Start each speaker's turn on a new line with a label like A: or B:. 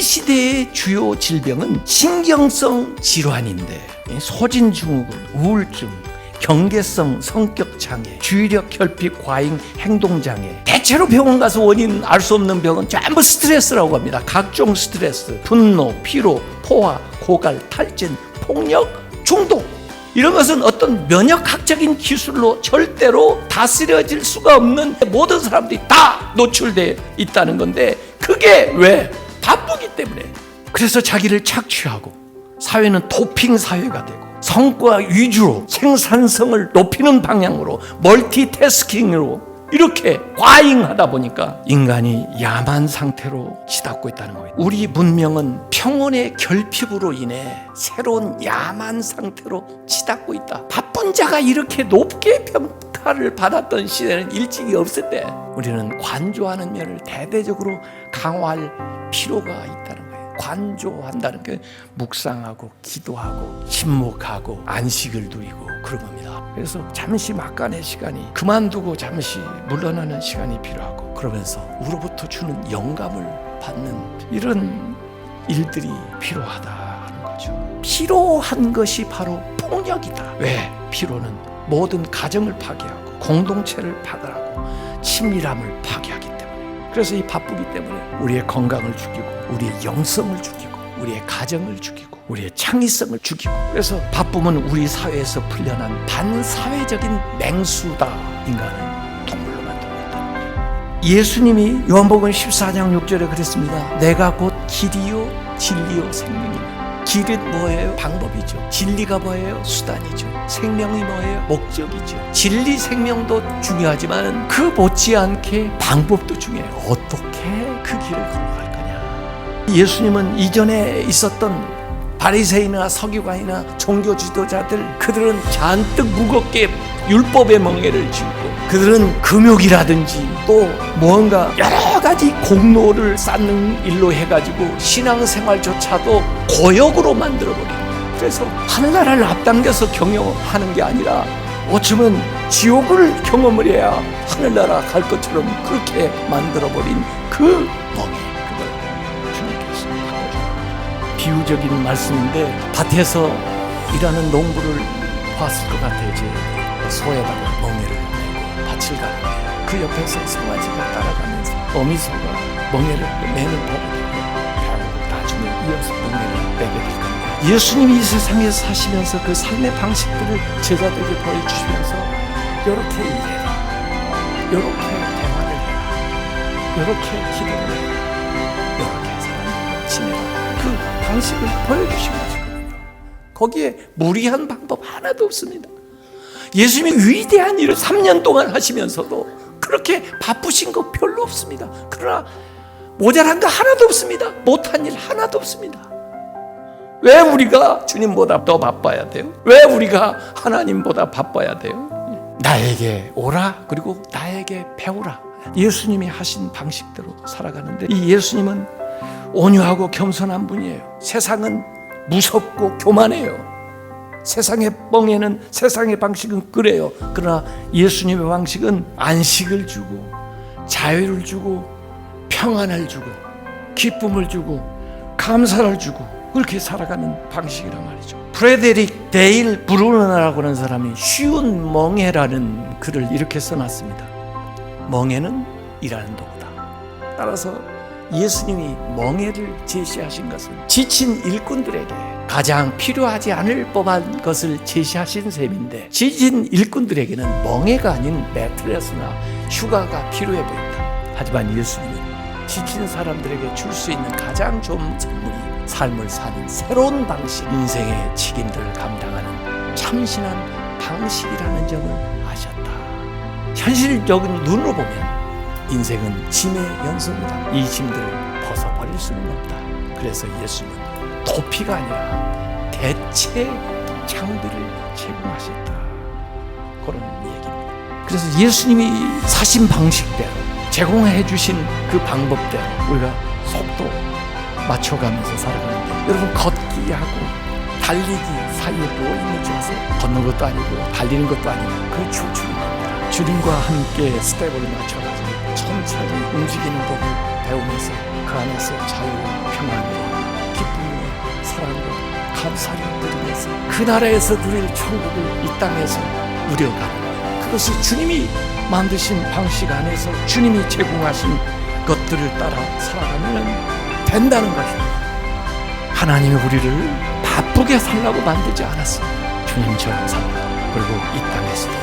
A: 시대의 주요 질병은 신경성 질환인데 소진증후군, 우울증, 경계성 성격장애, 주의력 결핍 과잉 행동장애, 대체로 병원 가서 원인 알 수 없는 병은 전부 스트레스라고 합니다. 각종 스트레스, 분노, 피로, 포화, 고갈, 탈진, 폭력, 중독, 이런 것은 어떤 면역학적인 기술로 절대로 다스려질 수가 없는 모든 사람들이 다 노출되어 있다는 건데, 그게 왜? 바쁘기 때문에. 그래서 자기를 착취하고 사회는 도핑 사회가 되고 성과 위주로 생산성을 높이는 방향으로 멀티태스킹으로 이렇게 과잉하다 보니까 인간이 야만 상태로 치닫고 있다는 거예요. 우리 문명은 평온의 결핍으로 인해 새로운 야만 상태로 치닫고 있다. 바쁜 자가 이렇게 높게 평가를 받았던 시대는 일찍이 없을 때 우리는 관조하는 면을 대대적으로 강화할 필요가 있다는 거예요. 관조한다는 게 묵상하고 기도하고 침묵하고 안식을 누리고 그런 겁니다. 그래서 잠시 막간의 시간이, 그만두고 잠시 물러나는 시간이 필요하고, 그러면서 우로부터 주는 영감을 받는 이런 일들이 필요하다는 거죠. 필요한 것이 바로 폭력이다. 왜? 피로는 모든 가정을 파괴하고 공동체를 파괴하고 친밀함을 파괴하기 때문에. 그래서 이 바쁘기 때문에 우리의 건강을 죽이고 우리의 영성을 죽이고 우리의 가정을 죽이고 우리의 창의성을 죽이고, 그래서 바쁨은 우리 사회에서 풀려난 반사회적인 맹수다. 인간을 동물로 만들고 있다. 예수님이 요한복음 14장 6절에 그랬습니다. 내가 곧 길이요 진리요 생명이다. 길은 뭐예요? 방법이죠. 진리가 뭐예요? 수단이죠. 생명이 뭐예요? 목적이죠. 진리 생명도 중요하지만 그 못지않게 방법도 중요해요. 어떻게 그 길을 걸어갈 거냐. 예수님은 이전에 있었던 바리새인이나 서기관이나 종교 지도자들, 그들은 잔뜩 무겁게 율법의 멍에를 쥐고 그들은 금욕이라든지 또 무언가 여러 가지 공로를 쌓는 일로 해가지고 신앙생활조차도 고역으로 만들어버린, 그래서 하늘나라를 앞당겨서 경영하는 게 아니라 어쩌면 지옥을 경험을 해야 하늘나라 갈 것처럼 그렇게 만들어버린 그 멍에, 비유적인 말씀인데 밭에서 일하는 농부를 봤을 것 같아요. 이제 소에다가 멍에를 메고 밭을 가는데 그 옆에서 송아지가 따라가면서 어미소가 멍에를 매는 법을 배우고 나중에 이어서 멍에를 매게 될 겁니다. 예수님이 이 세상에 사시면서 그 삶의 방식들을 제자들에게 보여주시면서 이렇게 일해라, 이렇게 대화를 해라, 이렇게 기도를 해라, 이렇게 사람들과 지내라, 그 방식을 보여주신 것이거든요. 거기에 무리한 방법 하나도 없습니다. 예수님이 위대한 일을 3년 동안 하시면서도 그렇게 바쁘신 거 별로 없습니다. 그러나 모자란 거 하나도 없습니다. 못한 일 하나도 없습니다. 왜 우리가 주님보다 더 바빠야 돼요? 왜 우리가 하나님보다 바빠야 돼요? 나에게 오라, 그리고 나에게 배우라. 예수님이 하신 방식대로 살아가는데, 이 예수님은 온유하고 겸손한 분이에요. 세상은 무섭고 교만해요. 세상의 뻥에는, 세상의 방식은 그래요. 그러나 예수님의 방식은 안식을 주고 자유를 주고 평안을 주고 기쁨을 주고 감사를 주고 그렇게 살아가는 방식이란 말이죠. 프레데릭 데일 브루너라고 하는 사람이 쉬운 멍해라는 글을 이렇게 써놨습니다. 멍해는 일하는 도구다. 따라서 예수님이 멍해를 제시하신 것은 지친 일꾼들에게 가장 필요하지 않을 법한 것을 제시하신 셈인데, 지친 일꾼들에게는 멍해가 아닌 매트레스나 휴가가 필요해 보인다. 하지만 예수님은 지친 사람들에게 줄 수 있는 가장 좋은 선물이 삶을 사는 새로운 방식, 인생의 책임들을 감당하는 참신한 방식이라는 점을 아셨다. 현실적인 눈으로 보면 인생은 짐의 연속이다. 이 짐들을 벗어버릴 수는 없다. 그래서 예수님은 도피가 아니라 대체 창들을 제공하셨다. 그런 얘기입니다. 그래서 예수님이 사신 방식대로, 제공해 주신 그 방법대로 우리가 속도 맞춰가면서 살아가는데, 여러분 걷기하고 달리기 사이에 뭐 있는지 아세요? 걷는 것도 아니고 달리는 것도 아니고 그 줄줄이 겁니다. 주님과 함께 스텝을 맞춰가지고 천천히 움직이는 법을
B: 배우면서 그 안에서 자유와 평안과 기쁨과 사랑과 감사를 누리면서 그 나라에서 누릴 천국을 이 땅에서 누려가는, 그것이 주님이 만드신 방식 안에서 주님이 제공하신 것들을 따라 살아가면 된다는 것입니다. 하나님이 우리를 바쁘게 살라고 만들지 않았습니다. 주님처럼 살라, 그리고 이 땅에서도